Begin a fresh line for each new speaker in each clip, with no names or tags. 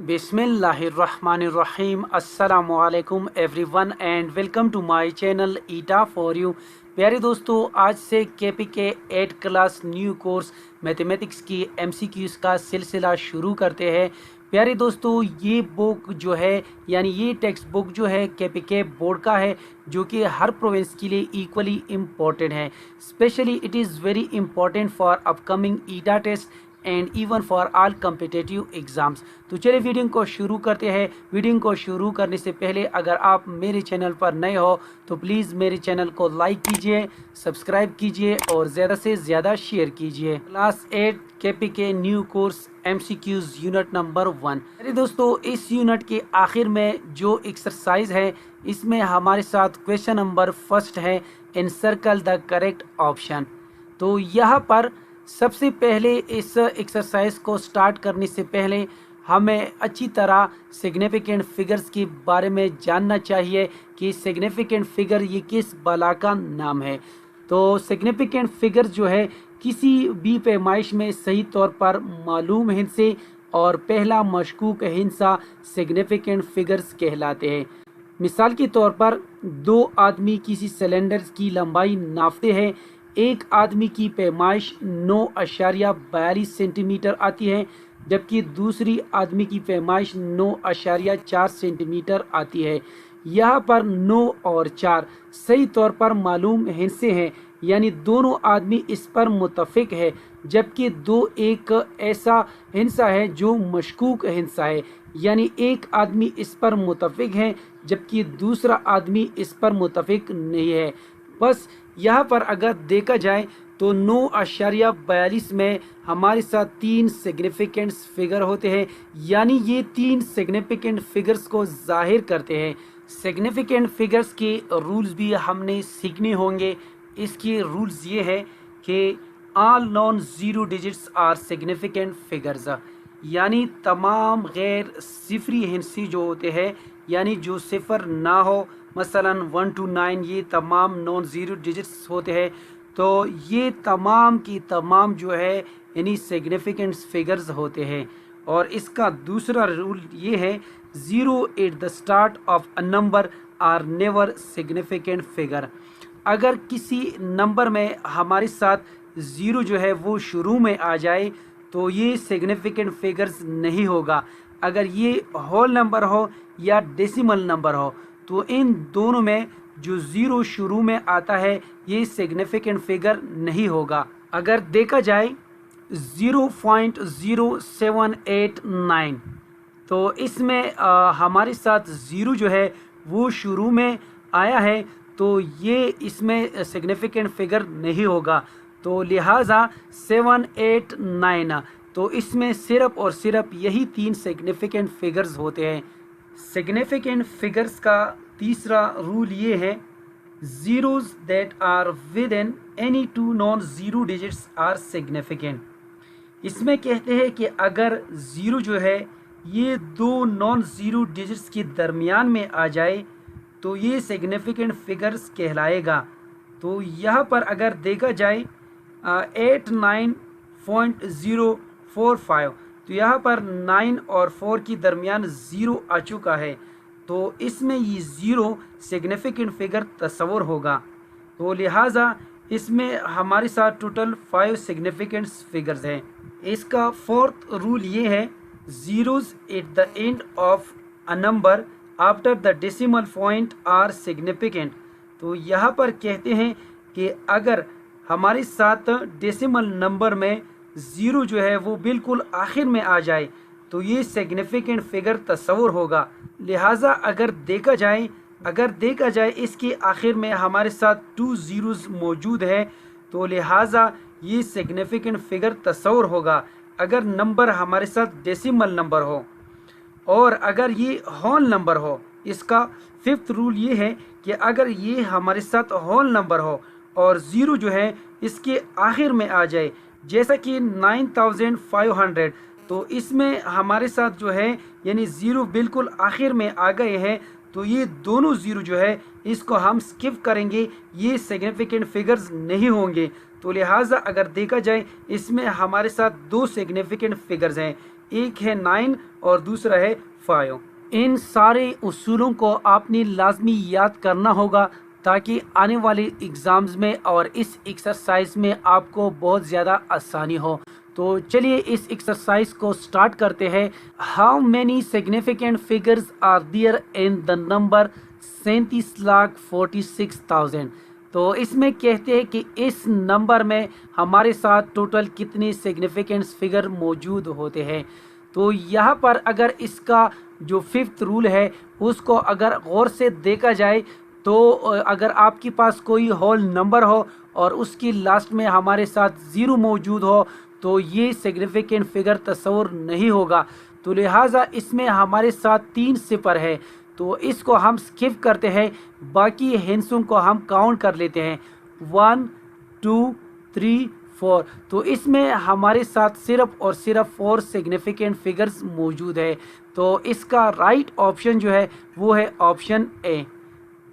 बिस्मिल्लाहिर्रहमानिर्रहीम अस्सलामुअलैकुम everyone and welcome to my channel ETEA for you. प्यारे दोस्तों, आज से KPK 8 class new course mathematics की एमसीक्यूज़ का सिलसिला शुरू करते हैं। प्यारे दोस्तों, ये बुक जो है यानी ये टेक्स्ट बुक जो है केपीके बोर्ड का है, जो कि हर प्रोविंस के लिए इक्वली इम्पोर्टेंट है। Specially it is very important for upcoming ETEA test and even for all competitive exams. तो चलिए वीडियो को शुरू करते हैं। वीडियो को शुरू करने से पहले अगर आप मेरे चैनल पर नए हो तो प्लीज़ मेरे चैनल को लाइक कीजिए, सब्सक्राइब कीजिए और ज़्यादा से ज़्यादा शेयर कीजिए। Class 8 KPK new course MCQs unit number 1। अरे दोस्तों, इस यूनिट के आखिर में जो एक्सरसाइज है इसमें हमारे साथ क्वेश्चन नंबर फर्स्ट है, एनसर्कल द करेक्ट ऑप्शन। तो यहाँ पर सबसे पहले इस एक्सरसाइज को स्टार्ट करने से पहले हमें अच्छी तरह सिग्निफिकेंट फिगर्स के बारे में जानना चाहिए कि सिग्निफिकेंट फिगर ये किस बला का नाम है। तो सिग्निफिकेंट फिगर जो है किसी भी पैमाइश में सही तौर पर मालूम हिस्से और पहला मशकूक हिस्सा सिग्निफिकेंट फिगर्स कहलाते हैं। मिसाल के तौर पर दो आदमी किसी सिलेंडर की लंबाई नापते हैं। एक आदमी की पैमाइश 9.42 सेंटीमीटर आती है, जबकि दूसरी आदमी की पैमाइश 9.4 सेंटीमीटर आती है। यहाँ पर 9 और 4 सही तौर पर मालूम हिस्से हैं, यानी दोनों आदमी इस पर मुत्तफिक है, जबकि 2 एक ऐसा हिस्सा है जो मशकूक हिस्सा है, यानी एक आदमी इस पर मुत्तफिक है जबकि दूसरा आदमी इस पर मुत्तफिक नहीं है। बस यहाँ पर अगर देखा जाए तो 9.42 में हमारे साथ 3 सिग्निफिकेंट फिगर होते हैं, यानी ये 3 सिग्निफिकेंट फिगर्स को जाहिर करते हैं। सिग्निफिकेंट फिगर्स के रूल्स भी हमने सीखने होंगे। इसके रूल्स ये है कि all non zero digits are significant figures, यानी तमाम गैर सिफरी हिस्से जो होते हैं, यानी जो सिफर ना हो, मसलन 1 to 9 ये तमाम नॉन ज़ीरो डिजिट्स होते हैं, तो ये तमाम की तमाम जो है यानी सिग्निफिकेंट फिगर्स होते हैं। और इसका दूसरा रूल ये है, zero at the start of a number are never significant figure. अगर किसी नंबर में हमारे साथ ज़ीरो जो है वो शुरू में आ जाए तो ये सिग्निफिकेंट फिगर्स नहीं होगा। अगर ये होल नंबर हो या डेसिमल नंबर हो तो इन दोनों में जो ज़ीरो शुरू में आता है ये सिग्निफिकेंट फिगर नहीं होगा। अगर देखा जाए 0.0789 तो इसमें हमारे साथ ज़ीरो जो है वो शुरू में आया है, तो ये इसमें सिग्निफिकेंट फिगर नहीं होगा। तो लिहाजा 789 तो इसमें सिर्फ और सिर्फ यही 3 सिग्निफिकेंट फिगर्स होते हैं। सिग्निफिकेंट फिगर्स का तीसरा रूल ये है, zeros that are within any 2 non zero digits are significant. इसमें कहते हैं कि अगर ज़ीरो जो है ये 2 नॉन ज़ीरो डिजिट्स के दरमियान में आ जाए तो ये सिग्निफिकेंट फिगर्स कहलाएगा। तो यहाँ पर अगर देखा जाए 89.045 तो यहाँ पर 9 और 4 के दरमियान ज़ीरो आ चुका है, तो इसमें ये ज़ीरो सिग्निफिकेंट फिगर तस्वर होगा। तो लिहाजा इसमें हमारे साथ टोटल 5 सिग्निफिकेंट फिगर्स हैं। इसका फोर्थ रूल ये है, zeros at the end of a number after the decimal point are significant. तो यहाँ पर कहते हैं कि अगर हमारे साथ डेसिमल नंबर में ज़ीरो जो है वो बिल्कुल आखिर में आ जाए तो ये सिग्निफिकेंट फिगर तस्वर होगा। लिहाजा अगर देखा जाए इसके आखिर में हमारे साथ 2 ज़ीरोज़ मौजूद है, तो लिहाजा ये सिग्निफिकेंट फिगर तस्वर होगा अगर नंबर हमारे साथ डेसिमल नंबर हो। और अगर ये होल नंबर हो, इसका फिफ्थ रूल ये है कि अगर ये हमारे साथ होल नंबर हो और ज़ीरो जो है इसके आखिर में आ जाए, जैसा कि 9500, तो इसमें हमारे साथ जो है यानी ज़ीरो बिल्कुल आखिर में आ गए हैं, तो ये दोनों ज़ीरो जो है इसको हम स्किप करेंगे, ये सिग्निफिकेंट फिगर्स नहीं होंगे। तो लिहाजा अगर देखा जाए इसमें हमारे साथ 2 सिग्निफिकेंट फिगर्स हैं, एक है 9 और दूसरा है 5। इन सारे उसूलों को आपने लाजमी याद करना होगा ताकि आने वाले एग्ज़ाम्स में और इस एक्सरसाइज में आपको बहुत ज़्यादा आसानी हो। तो चलिए इस एक्सरसाइज को स्टार्ट करते हैं। How many significant figures are there in the number 37,46,000। तो इसमें कहते हैं कि इस नंबर में हमारे साथ टोटल कितने सिग्निफिकेंट फिगर मौजूद होते हैं। तो यहाँ पर अगर इसका जो 5th रूल है उसको अगर गौर से देखा जाए तो अगर आपके पास कोई होल नंबर हो और उसकी लास्ट में हमारे साथ 0 मौजूद हो तो ये सिग्निफिकेंट फिगर तस्वुर नहीं होगा। तो लिहाजा इसमें हमारे साथ 3 सिफर है, तो इसको हम स्किप करते हैं, बाकी हिंसों को हम काउंट कर लेते हैं 1 2 3 4। तो इसमें हमारे साथ सिर्फ और सिर्फ 4 सिग्निफिकेंट फिगर्स मौजूद है। तो इसका राइट ऑप्शन जो है वो है ऑप्शन ए।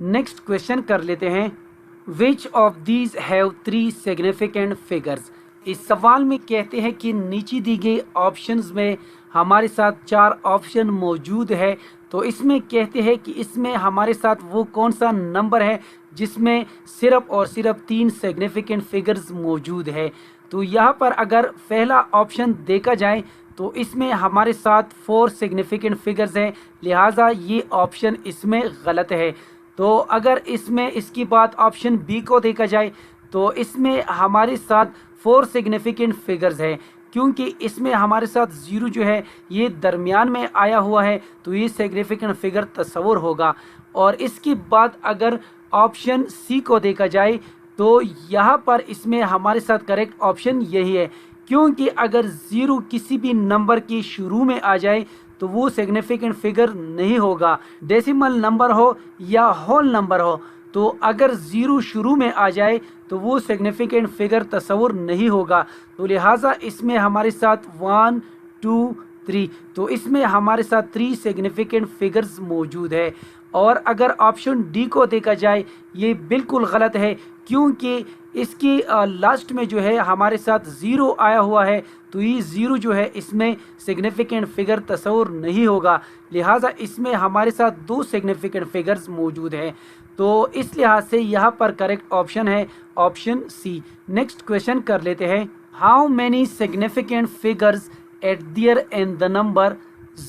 नेक्स्ट क्वेश्चन कर लेते हैं, which of these have 3 significant figures. इस सवाल में कहते हैं कि नीचे दी गई ऑप्शंस में हमारे साथ 4 ऑप्शन मौजूद है। तो इसमें कहते हैं कि इसमें हमारे साथ वो कौन सा नंबर है जिसमें सिर्फ और सिर्फ 3 सिग्निफिकेंट फिगर्स मौजूद है। तो यहाँ पर अगर पहला ऑप्शन देखा जाए तो इसमें हमारे साथ 4 सिग्निफिकेंट फिगर्स हैं, लिहाजा ये ऑप्शन इसमें गलत है। तो अगर इसमें इसकी बात ऑप्शन बी को देखा जाए तो इसमें हमारे साथ 4 सिग्निफिकेंट फिगर्स है, क्योंकि इसमें हमारे साथ 0 जो है ये दरमियान में आया हुआ है, तो ये सिग्निफिकेंट फिगर तस्वुर होगा। और इसकी बात अगर ऑप्शन सी को देखा जाए तो यहाँ पर इसमें हमारे साथ करेक्ट ऑप्शन यही है, क्योंकि अगर 0 किसी भी नंबर की शुरू में आ जाए तो वो सिग्निफिकेंट फिगर नहीं होगा, डेसिमल नंबर हो या होल नंबर हो। तो अगर 0 शुरू में आ जाए तो वो सिग्निफिकेंट फिगर तस्वुर नहीं होगा। तो लिहाजा इसमें हमारे साथ 1 2 3, तो इसमें हमारे साथ 3 सिग्निफिकेंट फिगर्स मौजूद है। और अगर ऑप्शन डी को देखा जाए ये बिल्कुल गलत है, क्योंकि इसकी लास्ट में जो है हमारे साथ 0 आया हुआ है, तो ये 0 जो है इसमें सिग्निफिकेंट फिगर तस्वुर नहीं होगा। लिहाजा इसमें हमारे साथ 2 सिग्निफिकेंट फिगर्स मौजूद हैं। तो इस लिहाज से यहाँ पर करेक्ट ऑप्शन है ऑप्शन सी। नेक्स्ट क्वेश्चन कर लेते हैं, how many significant figures at there in the number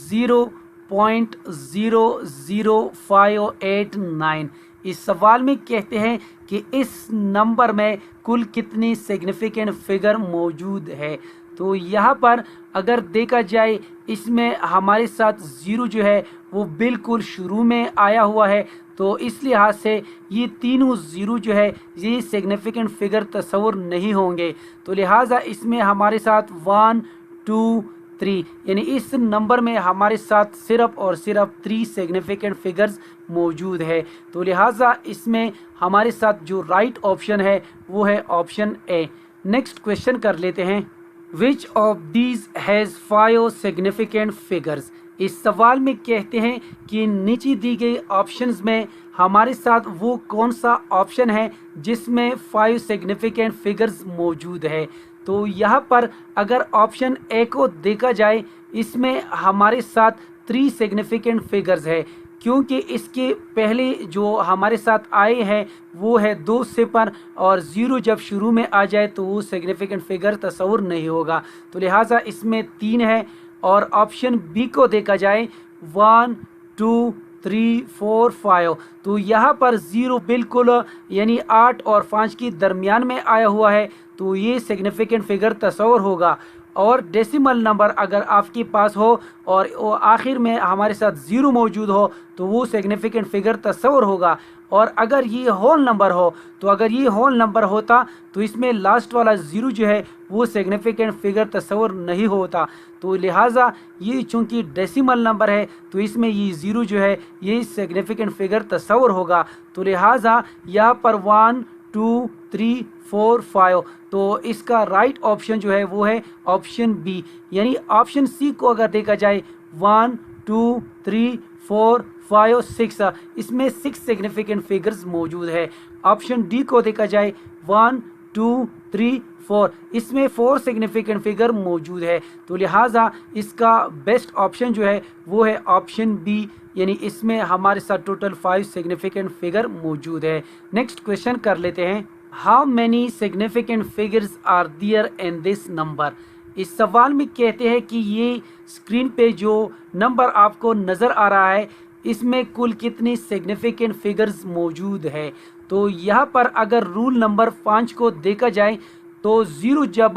0.00589। इस सवाल में कहते हैं कि इस नंबर में कुल कितनी सिग्निफिकेंट फिगर मौजूद है। तो यहाँ पर अगर देखा जाए इसमें हमारे साथ 0 जो है वो बिल्कुल शुरू में आया हुआ है, तो इस लिहाज से ये तीनों 0 जो है ये सिग्निफिकेंट फिगर तस्वुर नहीं होंगे। तो लिहाजा इसमें हमारे साथ 1 2 3 यानी इस नंबर में हमारे साथ सिर्फ और सिर्फ 3 सिग्निफिकेंट फिगर्स मौजूद है। तो लिहाजा इसमें हमारे साथ जो राइट ऑप्शन है वो है ऑप्शन ए। नेक्स्ट क्वेश्चन कर लेते हैं, which of these has 5 significant figures. इस सवाल में कहते हैं कि नीचे दी गई ऑप्शंस में हमारे साथ वो कौन सा ऑप्शन है जिसमें 5 सिग्निफिकेंट फिगर्स मौजूद है। तो यहाँ पर अगर ऑप्शन ए को देखा जाए इसमें हमारे साथ 3 सिग्निफिकेंट फिगर्स है, क्योंकि इसके पहले जो हमारे साथ आए हैं वो है 2 सिफर, और 0 जब शुरू में आ जाए तो वो सिग्निफिकेंट फिगर तस्वुर नहीं होगा। तो लिहाजा इसमें 3 है। और ऑप्शन बी को देखा जाए 1 2 3 4 5, तो यहाँ पर 0 बिल्कुल यानी 8 और 5 की दरमियान में आया हुआ है, तो ये सिग्निफिकेंट फिगर तस्वुर होगा। और डेसिमल नंबर अगर आपके पास हो और वो आखिर में हमारे साथ 0 मौजूद हो तो वो सिग्निफिकेंट फिगर तस्वुर होगा। और अगर ये होल नंबर हो, तो अगर ये होल नंबर होता तो इसमें लास्ट वाला 0 जो है वो सिग्निफिकेंट फिगर तस्वुर नहीं होता। तो लिहाजा ये चूँकि डेसिमल नंबर है तो इसमें ये 0 जो है ये सिग्निफिकेंट फिगर तस्वुर होगा। तो लिहाजा यहाँ पर 1 2 3 4 5, तो इसका राइट ऑप्शन जो है वो है ऑप्शन बी। यानी ऑप्शन सी को अगर देखा जाए 1 2 3 4 5 6, इसमें 6 सिग्निफिकेंट फिगर्स मौजूद है। ऑप्शन डी को देखा जाए 1 2 3 4, इसमें 4 सिग्निफिकेंट फिगर मौजूद है, तो लिहाजा इसका बेस्ट ऑप्शन जो है वो है ऑप्शन बी, यानी इसमें हमारे साथ टोटल 5 सिग्निफिकेंट फिगर मौजूद है। नेक्स्ट क्वेश्चन कर लेते हैं, how many significant figures are there in this number. इस सवाल में कहते हैं कि ये स्क्रीन पे जो नंबर आपको नज़र आ रहा है इसमें कुल कितनी सिग्निफिकेंट फिगर्स मौजूद है। तो यहाँ पर अगर रूल नंबर 5 को देखा जाए तो 0 जब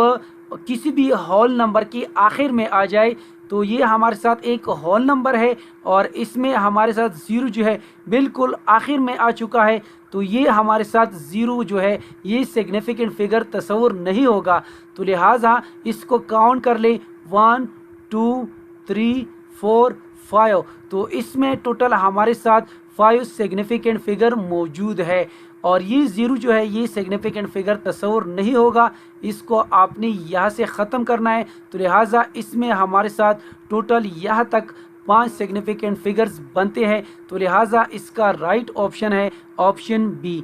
किसी भी होल नंबर की आखिर में आ जाए तो ये हमारे साथ एक होल नंबर है और इसमें हमारे साथ 0 जो है बिल्कुल आखिर में आ चुका है, तो ये हमारे साथ 0 जो है ये सिग्निफिकेंट फिगर तस्वुर नहीं होगा। तो लिहाजा इसको काउंट कर ले 1 2 3 4 5, तो इसमें टोटल हमारे साथ 5 सिग्निफिकेंट फिगर मौजूद है और ये 0 जो है ये सिग्निफिकेंट फिगर तस्वुर नहीं होगा, इसको आपने यहाँ से ख़त्म करना है। तो लिहाजा इसमें हमारे साथ टोटल यहाँ तक 5 सिग्निफिकेंट फिगर्स बनते हैं, तो लिहाजा इसका राइट ऑप्शन है option B.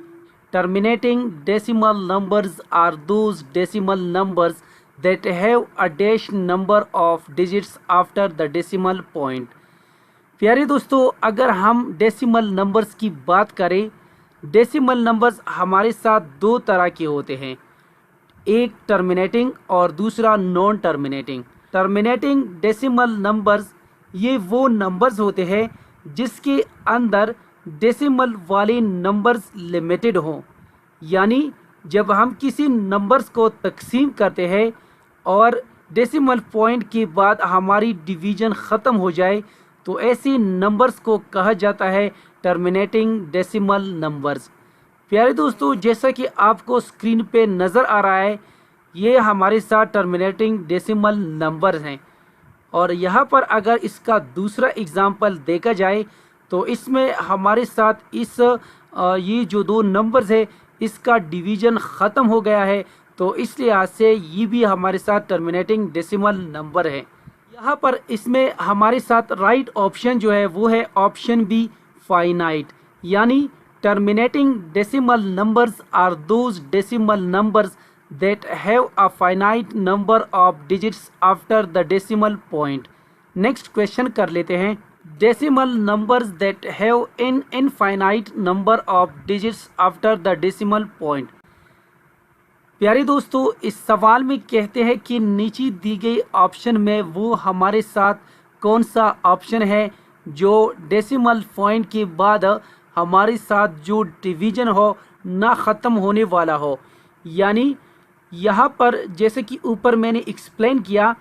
Terminating decimal numbers are those decimal numbers that have a dash number of digits after the decimal point. प्यारे दोस्तों, अगर हम डेसिमल नंबर्स की बात करें, डेसिमल नंबर्स हमारे साथ 2 तरह के होते हैं, एक टर्मिनेटिंग और दूसरा non terminating. Terminating decimal numbers ये वो नंबर्स होते हैं जिसके अंदर डेसिमल वाले नंबर्स लिमिटेड हों, यानी जब हम किसी नंबर्स को तकसीम करते हैं और डेसिमल पॉइंट के बाद हमारी डिवीज़न ख़त्म हो जाए तो ऐसे नंबर्स को कहा जाता है टर्मिनेटिंग डेसिमल नंबर्स। प्यारे दोस्तों, जैसा कि आपको स्क्रीन पे नज़र आ रहा है ये हमारे साथ टर्मिनेटिंग डेसिमल नंबर्स हैं और यहाँ पर अगर इसका दूसरा एग्ज़ाम्पल देखा जाए तो इसमें हमारे साथ ये जो 2 नंबर्स है इसका डिवीज़न ख़त्म हो गया है, तो इस लिहाज से ये भी हमारे साथ टर्मिनेटिंग डेसिमल नंबर है। यहाँ पर इसमें हमारे साथ राइट ऑप्शन जो है वो है ऑप्शन बी फाइनाइट, यानी terminating decimal numbers are those decimal numbers that have a finite number of digits after the decimal point. Next question कर लेते हैं, decimal numbers that have an infinite number of digits after the decimal point. प्यारे दोस्तों, इस सवाल में कहते हैं कि नीचे दी गई ऑप्शन में वो हमारे साथ कौन सा ऑप्शन है जो डेसिमल पॉइंट के बाद हमारे साथ जो डिवीज़न हो ना ख़त्म होने वाला हो। यानी यहाँ पर जैसे कि ऊपर मैंने एक्सप्लेन किया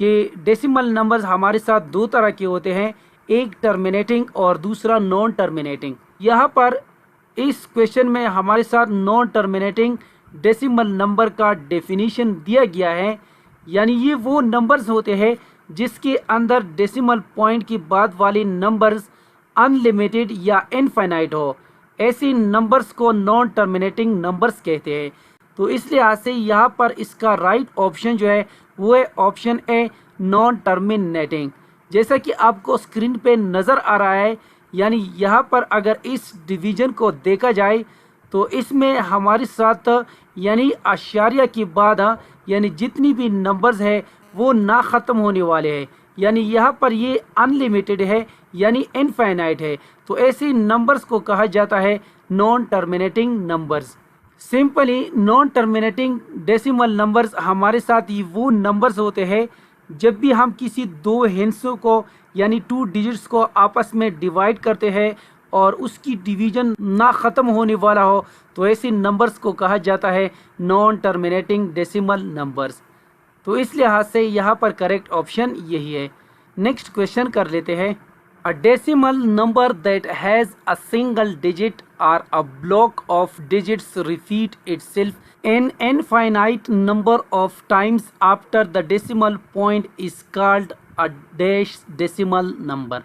कि डेसिमल नंबर्स हमारे साथ 2 तरह के होते हैं, एक टर्मिनेटिंग और दूसरा नॉन टर्मिनेटिंग। यहाँ पर इस क्वेश्चन में हमारे साथ नॉन टर्मिनेटिंग डेसिमल नंबर का डेफिनीशन दिया गया है, यानी ये वो नंबर्स होते हैं जिसके अंदर डेसिमल पॉइंट के बाद वाले नंबर्स अनलिमिटेड या इनफाइनाइट हो, ऐसे नंबर्स को नॉन टर्मिनेटिंग नंबर्स कहते हैं। तो इस लिहाज से यहाँ पर इसका राइट ऑप्शन जो है वो है ऑप्शन ए नॉन टर्मिनेटिंग। जैसा कि आपको स्क्रीन पे नज़र आ रहा है, यानी यहाँ पर अगर इस डिवीज़न को देखा जाए तो इसमें हमारे साथ यानी आशारिया के बाद यानी जितनी भी नंबर्स है वो ना ख़त्म होने वाले हैं, यानी यहाँ पर ये अनलिमिटेड है यानी इनफाइनाइट है, तो ऐसे नंबर्स को कहा जाता है non terminating numbers. Simply non terminating decimal numbers हमारे साथ ये वो नंबर्स होते हैं जब भी हम किसी 2 हिस्सों को यानी 2 डिजिट्स को आपस में डिवाइड करते हैं और उसकी डिवीज़न ना ख़त्म होने वाला हो, तो ऐसे नंबर्स को कहा जाता है नॉन टर्मिनेटिंग डेसिमल नंबर्स। तो इस लिहाज से यहाँ पर करेक्ट ऑप्शन यही है। नेक्स्ट क्वेश्चन कर लेते हैं, a decimal number that has a single digit और a block of digits repeat itself an infinite number of times after the decimal point is called a dash decimal number.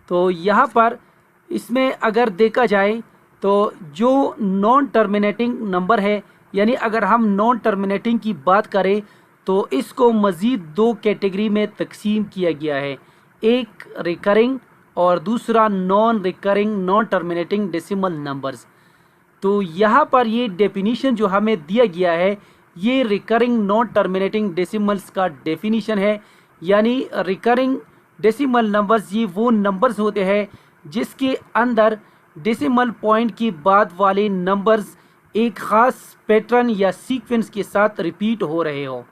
तो यहाँ पर इसमें अगर देखा जाए तो जो नॉन टर्मिनेटिंग नंबर है, यानी अगर हम नॉन टर्मिनेटिंग की बात करें तो इसको मज़ीद 2 कैटेगरी में तकसीम किया गया है, एक रिकरिंग और दूसरा non recurring non terminating decimal numbers. तो यहाँ पर ये डेफिनीशन जो हमें दिया गया है ये रिकरिंग नॉन टर्मिनेटिंग डेसिमल्स का डेफिनीशन है। यानी रिकरिंग डेसिमल नंबर्स ये वो नंबर्स होते हैं जिसके अंदर डेसिमल पॉइंट के बाद वाले नंबर्स एक ख़ास पैटर्न या सीक्वेंस के साथ रिपीट हो रहे हो।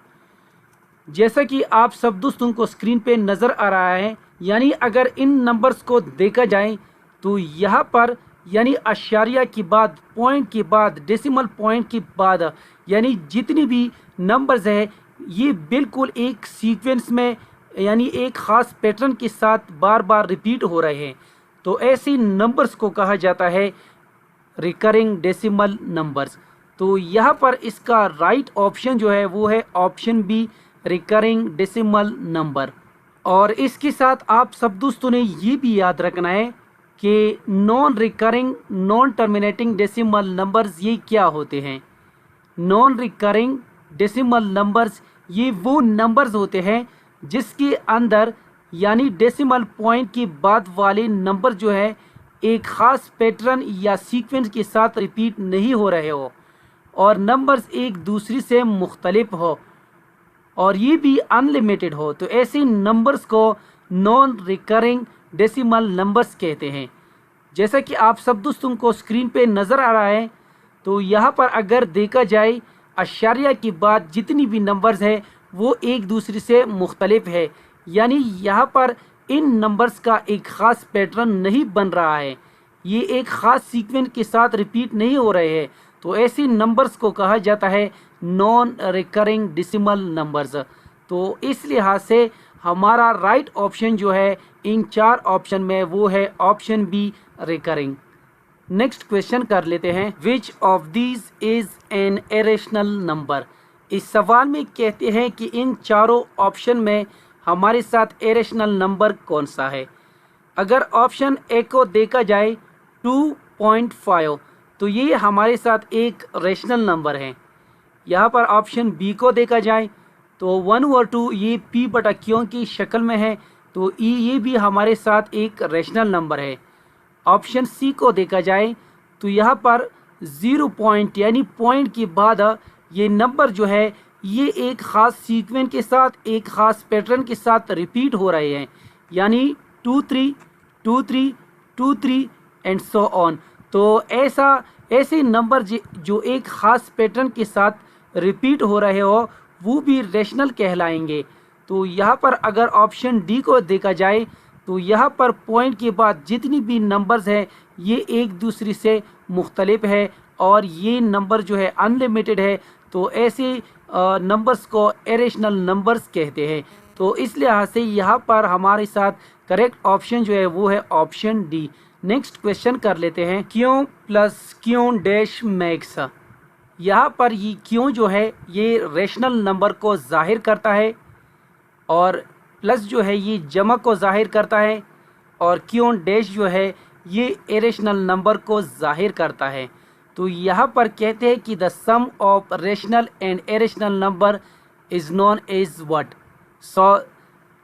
जैसा कि आप सब दोस्तों को स्क्रीन पे नज़र आ रहा है, यानी अगर इन नंबर्स को देखा जाए तो यहाँ पर यानी अशारिया के बाद, पॉइंट के बाद, डेसिमल पॉइंट के बाद यानी जितनी भी नंबर्स है ये बिल्कुल एक सीक्वेंस में यानी एक ख़ास पैटर्न के साथ बार बार रिपीट हो रहे हैं। तो ऐसे नंबर्स को कहा जाता है रिकरिंग डेसिमल नंबर्स। तो यहाँ पर इसका राइट ऑप्शन जो है वो है option B, recurring decimal number. और इसके साथ आप सब दोस्तों ने ये भी याद रखना है कि non recurring non terminating decimal numbers ये क्या होते हैं। नॉन रिकरिंग डेसिमल नंबर्स ये वो नंबर्स होते हैं जिसके अंदर यानी डेसिमल पॉइंट के बाद वाले नंबर जो है एक ख़ास पैटर्न या सीक्वेंस के साथ रिपीट नहीं हो रहे हो और नंबर्स एक दूसरे से मुख्तलिफ हो और ये भी अनलिमिटेड हो। तो ऐसे नंबर्स को नॉन रिकरिंग डेसिमल नंबर्स कहते हैं। जैसा कि आप सब दोस्तों को स्क्रीन पे नज़र आ रहा है, तो यहाँ पर अगर देखा जाए अशारिया के बाद जितनी भी नंबर्स है वो एक दूसरे से मुख्तलिफ है, यानी यहाँ पर इन नंबर्स का एक ख़ास पैटर्न नहीं बन रहा है, ये एक ख़ास सीक्वेंस के साथ रिपीट नहीं हो रहे हैं। तो ऐसे नंबर्स को कहा जाता है नॉन रिकरिंग डेसिमल नंबर्स। तो इस लिहाज से हमारा राइट ऑप्शन जो है इन चार ऑप्शन में वो है option B, recurring. Next question कर लेते हैं, which of these is an irrational number. इस सवाल में कहते हैं कि इन चारों ऑप्शन में हमारे साथ इरेशनल नंबर कौन सा है। अगर ऑप्शन ए को देखा जाए 2.5 तो ये हमारे साथ एक रेशनल नंबर है। यहाँ पर ऑप्शन बी को देखा जाए तो 1/2 ये p/q की शक्ल में है, तो ये भी हमारे साथ एक रेशनल नंबर है। ऑप्शन सी को देखा जाए तो यहाँ पर 0 पॉइंट यानी पॉइंट के बाद ये नंबर जो है ये एक ख़ास सीक्वेंस के साथ, एक ख़ास पैटर्न के साथ रिपीट हो रहे हैं, यानी 2 3 2 3 2 3 एंड सो ऑन। तो ऐसे नंबर जो एक ख़ास पैटर्न के साथ रिपीट हो रहे हो वो भी रेशनल कहलाएंगे। तो यहाँ पर अगर ऑप्शन डी को देखा जाए तो यहाँ पर पॉइंट के बाद जितनी भी नंबर्स हैं ये एक दूसरे से मुख्तलिफ है और ये नंबर जो है अनलिमिटेड है। तो ऐसे नंबर्स को इरेशनल नंबर्स कहते हैं। तो इस लिहाज से यहाँ पर हमारे साथ करेक्ट ऑप्शन जो है वो है ऑप्शन डी। नेक्स्ट क्वेश्चन कर लेते हैं, क्यों प्लस क्यों डैश मैक्स। यहाँ पर ये क्यों जो है ये रेशनल नंबर को ज़ाहिर करता है और प्लस जो है ये जमा को ज़ाहिर करता है और क्यों डैश जो है ये इरेशनल नंबर को ज़ाहिर करता है। तो यहाँ पर कहते हैं कि the sum of rational and irrational number is known as what. So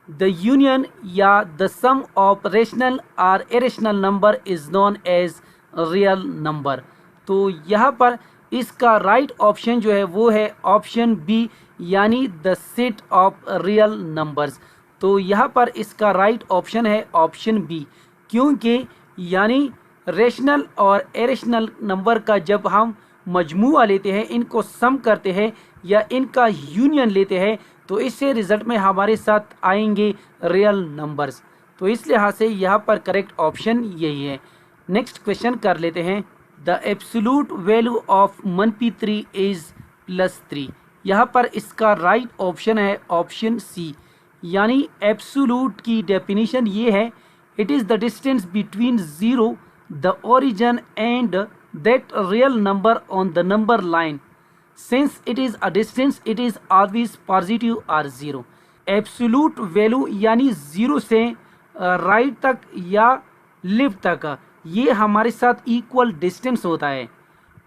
the union या द सम ऑफ रेशनल और irrational number is known as real number. तो यहाँ पर इसका राइट ऑप्शन जो है वो है ऑप्शन बी, यानी the set of real numbers. तो यहाँ पर इसका राइट ऑप्शन है ऑप्शन बी, क्योंकि यानी रेशनल और इरेशनल नंबर का जब हम मजमूआ लेते हैं, इनको सम करते हैं या इनका यूनियन लेते हैं, तो इससे रिज़ल्ट में हमारे साथ आएंगे रियल नंबर्स। तो इस लिहाज से यहाँ पर करेक्ट ऑप्शन यही है। नेक्स्ट क्वेश्चन कर लेते हैं, the absolute value of -3 is +3। यहाँ पर इसका राइट ऑप्शन है ऑप्शन सी, यानी एब्सोल्यूट की डेफिनेशन ये है, it is the distance between zero the origin and that real number on the number line. Since it is a distance it is always positive और zero. Absolute value यानी zero से right तक या left तक ये हमारे साथ equal distance होता है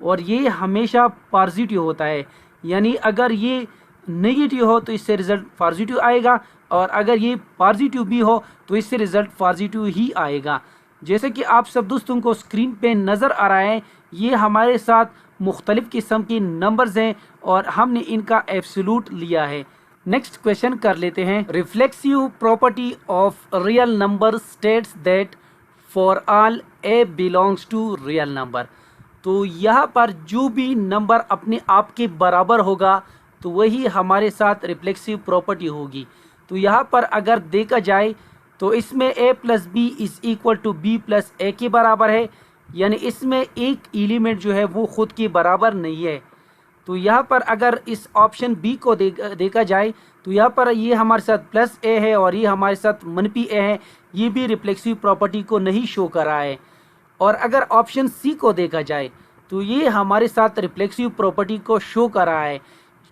और ये हमेशा पॉजिटिव होता है, यानी अगर ये नेगेटिव हो तो इससे रिज़ल्ट पॉजिटिव आएगा और अगर ये पॉजिटिव भी हो तो इससे रिज़ल्ट पॉजिटिव ही आएगा। जैसे कि आप सब दोस्तों को स्क्रीन पे नज़र आ रहा है, ये हमारे साथ मुख्तलिफ़ किस्म की नंबर्स हैं और हमने इनका एब्सोल्यूट लिया है। नेक्स्ट क्वेश्चन कर लेते हैं। Reflexive property of real number states that for all a belongs to real number. तो यहाँ पर जो भी नंबर अपने आप के बराबर होगा तो वही हमारे साथ रिफ्लेक्सिव प्रॉपर्टी होगी। तो यहाँ पर अगर देखा जाए तो इसमें a plus B is equal to B plus A के बराबर है, यानी इसमें एक एलिमेंट जो है वो ख़ुद के बराबर नहीं है। तो यहाँ पर अगर इस ऑप्शन बी को देखा जाए तो यहाँ पर ये हमारे साथ प्लस ए है और ये हमारे साथ मनफी ए है, ये भी रिफ्लेक्सिव प्रॉपर्टी को नहीं शो कर रहा है। और अगर ऑप्शन सी को देखा जाए तो ये हमारे साथ रिफ्लेक्सिव प्रॉपर्टी को शो कर रहा है,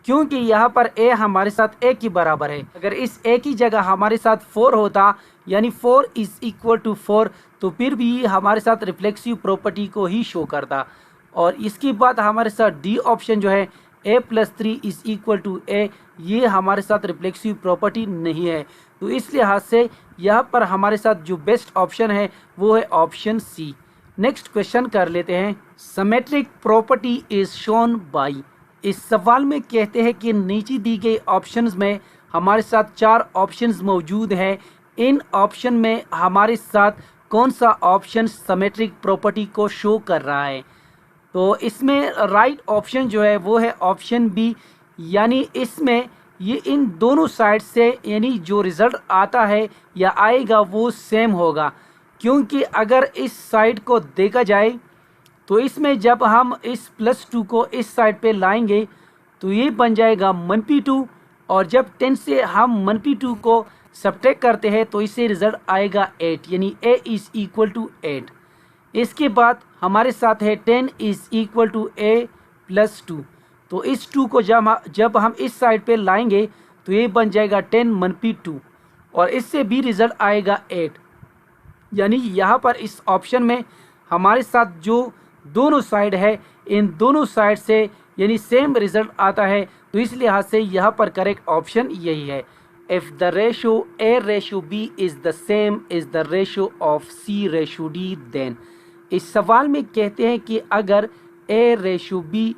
क्योंकि यहाँ पर ए हमारे साथ ए के बराबर है। अगर इस ए की जगह हमारे साथ 4 होता, यानी 4 इज़ इक्वल टू 4, तो फिर भी हमारे साथ रिफ्लेक्सिव प्रॉपर्टी को ही शो करता। और इसके बाद हमारे साथ डी ऑप्शन जो है ए प्लस 3 इज़ इक्वल टू ए, ये हमारे साथ रिफ्लेक्सिव प्रॉपर्टी नहीं है। तो इस लिहाज से यहाँ पर हमारे साथ जो बेस्ट ऑप्शन है वो है ऑप्शन सी। नेक्स्ट क्वेश्चन कर लेते हैं। Symmetric property is shown by. इस सवाल में कहते हैं कि नीचे दी गई ऑप्शंस में हमारे साथ 4 ऑप्शंस मौजूद हैं। इन ऑप्शन में हमारे साथ कौन सा ऑप्शन सिमेट्रिक प्रॉपर्टी को शो कर रहा है? तो इसमें राइट ऑप्शन जो है वो है ऑप्शन बी, यानी इसमें ये इन दोनों साइड से यानी जो रिज़ल्ट आता है या आएगा वो सेम होगा। क्योंकि अगर इस साइड को देखा जाए तो इसमें जब हम इस +2 को इस साइड पे लाएंगे तो ये बन जाएगा -2, और जब 10 से हम -2 को सब्ट्रैक्ट करते हैं तो इससे रिज़ल्ट आएगा 8, यानी a इज़ इक्वल टू 8। इसके बाद हमारे साथ है 10 is equal to a plus 2। तो इस 2 को जब हम इस साइड पे लाएंगे तो ये बन जाएगा 10 -2, और इससे भी रिज़ल्ट आएगा 8। यानी यहाँ पर इस ऑप्शन में हमारे साथ जो दोनों साइड है, इन दोनों साइड से यानी सेम रिज़ल्ट आता है। तो इस लिहाज से यहाँ पर करेक्ट ऑप्शन यही है। If the ratio a ratio b is the same is the ratio of c ratio d then. इस सवाल में कहते हैं कि अगर a रेशो b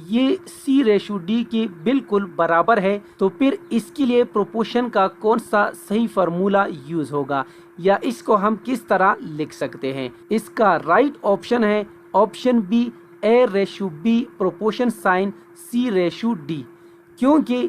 ये c रेशो d के बिल्कुल बराबर है तो फिर इसके लिए प्रोपोर्शन का कौन सा सही फार्मूला यूज़ होगा, या इसको हम किस तरह लिख सकते हैं? इसका राइट ऑप्शन है option B, a ratio b proportion sign c ratio d। क्योंकि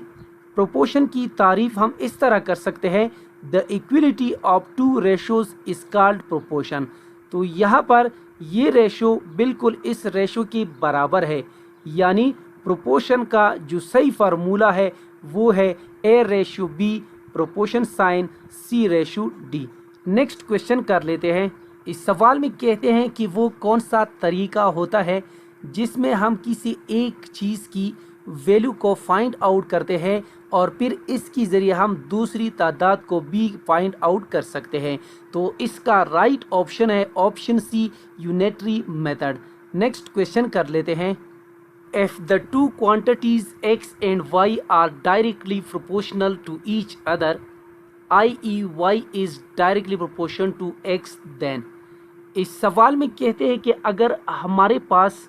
प्रोपोर्शन की तारीफ हम इस तरह कर सकते हैं, the equality of 2 ratios is called proportion. तो यहाँ पर ये रेशो बिल्कुल इस रेशो के बराबर है, यानी प्रोपोर्शन का जो सही फार्मूला है वो है a ratio b proportion sign c ratio d। Next question कर लेते हैं। इस सवाल में कहते हैं कि वो कौन सा तरीका होता है जिसमें हम किसी एक चीज़ की वैल्यू को फाइंड आउट करते हैं और फिर इसके ज़रिए हम दूसरी तादाद को भी फाइंड आउट कर सकते हैं। तो इसका राइट ऑप्शन है option C, unitary method. Next question कर लेते हैं। If the two quantities x and y are directly proportional to each other, i.e. y is directly proportional to x, then इस सवाल में कहते हैं कि अगर हमारे पास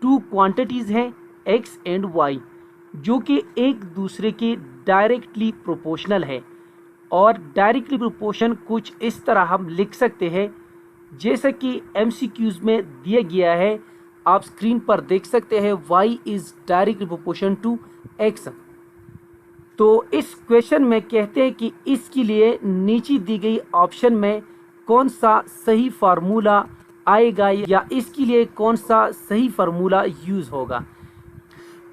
2 क्वांटिटीज़ हैं x एंड y जो कि एक दूसरे के डायरेक्टली प्रोपोर्शनल है, और डायरेक्टली प्रोपोर्शन कुछ इस तरह हम लिख सकते हैं जैसा कि MCQs में दिया गया है। आप स्क्रीन पर देख सकते हैं y is directly proportion to x। तो इस क्वेश्चन में कहते हैं कि इसके लिए नीचे दी गई ऑप्शन में कौन सा सही फार्मूला आएगा या इसके लिए कौन सा सही फार्मूला यूज़ होगा।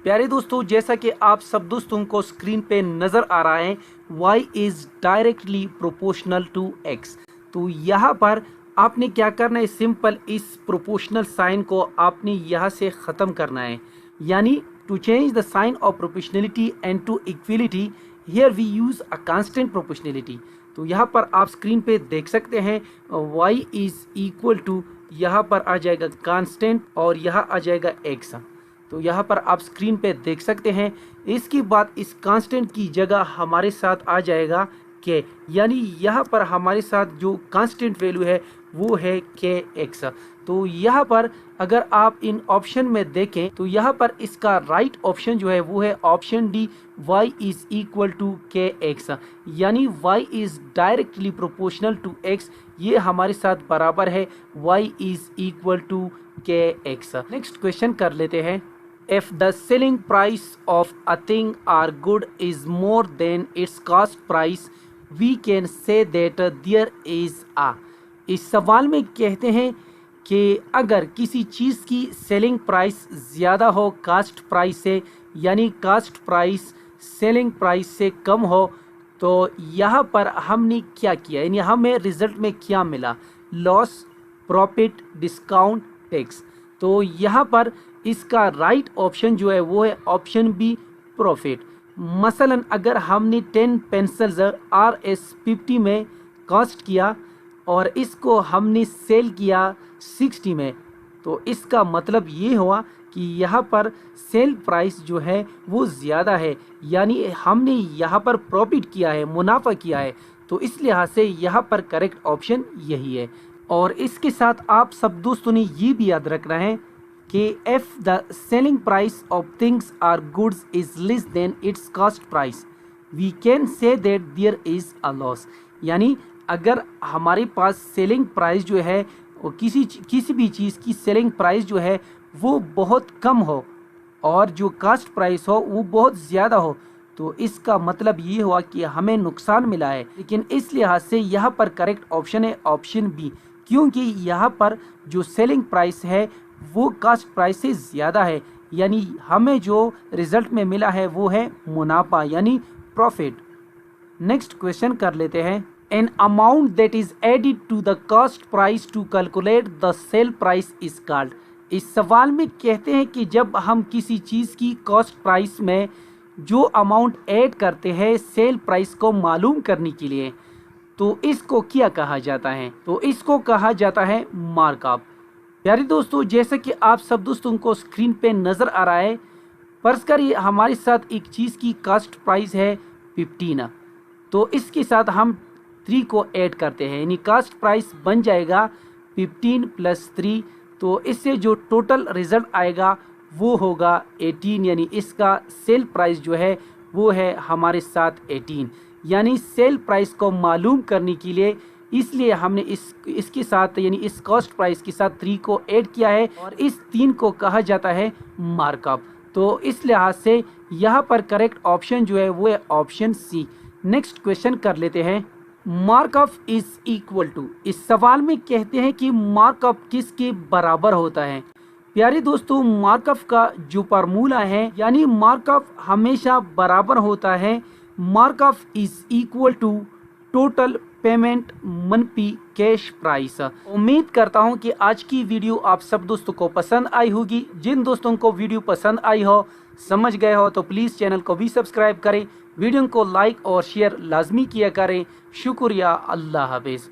प्यारे दोस्तों, जैसा कि आप सब दोस्तों को स्क्रीन पे नज़र आ रहा है y is directly proportional to x। तो यहाँ पर आपने क्या करना है, सिंपल इस प्रोपोर्शनल साइन को आपने यहाँ से ख़त्म करना है, यानी to change the sign of proportionality and to equality here we use a constant proportionality. तो यहाँ पर आप स्क्रीन पे देख सकते हैं y इज़ इक्वल टू, यहाँ पर आ जाएगा कांस्टेंट और यहाँ आ जाएगा x। तो यहाँ पर आप स्क्रीन पे देख सकते हैं। इसके बाद इस कांस्टेंट की जगह हमारे साथ आ जाएगा के, यानी यहाँ पर हमारे साथ जो कांस्टेंट वैल्यू है वो है के एक्स। तो यहाँ पर अगर आप इन ऑप्शन में देखें तो यहाँ पर इसका राइट ऑप्शन जो है वो है option D, y is equal to K X, यानी y is directly proportional to x, ये हमारे साथ बराबर है y is equal to K X. Next question कर लेते हैं। If the selling price of a thing or good is more than its cost price, we can say that there is a। इस सवाल में कहते हैं कि अगर किसी चीज़ की सेलिंग प्राइस ज़्यादा हो कास्ट प्राइस से, यानी कास्ट प्राइस सेलिंग प्राइस से कम हो, तो यहाँ पर हमने क्या किया, यानी हमें रिजल्ट में क्या मिला, लॉस, प्रॉफिट, डिस्काउंट, टैक्स। तो यहाँ पर इसका राइट ऑप्शन जो है वो है ऑप्शन बी, प्रॉफिट। मसलन अगर हमने 10 पेंसिल्स RS50 में कॉस्ट किया और इसको हमने सेल किया 60 में, तो इसका मतलब ये हुआ कि यहाँ पर सेल प्राइस जो है वो ज़्यादा है, यानी हमने यहाँ पर प्रॉफिट किया है, मुनाफा किया है। तो इस लिहाज से यहाँ पर करेक्ट ऑप्शन यही है। और इसके साथ आप सब दोस्तों ने ये भी याद रखना है कि if the selling price of things or goods is less than its cost price, we can say that there is a loss। यानी अगर हमारे पास सेलिंग प्राइस जो है वो किसी भी चीज़ की सेलिंग प्राइस जो है वो बहुत कम हो और जो कास्ट प्राइस हो वो बहुत ज़्यादा हो, तो इसका मतलब ये हुआ कि हमें नुकसान मिला है। लेकिन इस लिहाज से यहाँ पर करेक्ट ऑप्शन है ऑप्शन बी, क्योंकि यहाँ पर जो सेलिंग प्राइस है वो कास्ट प्राइस से ज़्यादा है, यानी हमें जो रिज़ल्ट में मिला है वो है मुनाफा यानी प्रॉफिट। नेक्स्ट क्वेश्चन कर लेते हैं। An amount that is added to the cost price to calculate the sale price is called. इस सवाल में कहते हैं कि जब हम किसी चीज़ की कॉस्ट प्राइस में जो अमाउंट ऐड करते हैं सेल प्राइस को मालूम करने के लिए, तो इसको क्या कहा जाता है, तो इसको कहा जाता है मार्कअप। प्यारे दोस्तों, जैसा कि आप सब दोस्तों को स्क्रीन पे नज़र आ रहा है, फर्ज करिए हमारे साथ एक चीज़ की कास्ट प्राइस है 15, तो इसके साथ हम 3 को ऐड करते हैं, यानी कास्ट प्राइस बन जाएगा 15 + 3, तो इससे जो टोटल रिज़ल्ट आएगा वो होगा 18, यानी इसका सेल प्राइस जो है वो है हमारे साथ 18। यानी सेल प्राइस को मालूम करने के लिए इसलिए हमने इसके साथ यानी इस कॉस्ट प्राइस के साथ 3 को ऐड किया है और इस 3 को कहा जाता है मार्कअप। तो इस लिहाज से यहाँ पर करेक्ट ऑप्शन जो है वो है ऑप्शन सी। नेक्स्ट क्वेश्चन कर लेते हैं। मार्कअप इज इक्वल टू, इस सवाल में कहते हैं कि मार्कअप किसके बराबर होता है। प्यारे दोस्तों, मार्कअप का जो फार्मूला है यानी मार्कअप हमेशा बराबर होता है markup is equal to total payment minus cash price. उम्मीद करता हूं कि आज की वीडियो आप सब दोस्तों को पसंद आई होगी। जिन दोस्तों को वीडियो पसंद आई हो, समझ गए हो, तो प्लीज़ चैनल को भी सब्सक्राइब करें, वीडियो को लाइक और शेयर लाजमी किया करें। शुक्रिया, अल्लाह हाफिज़।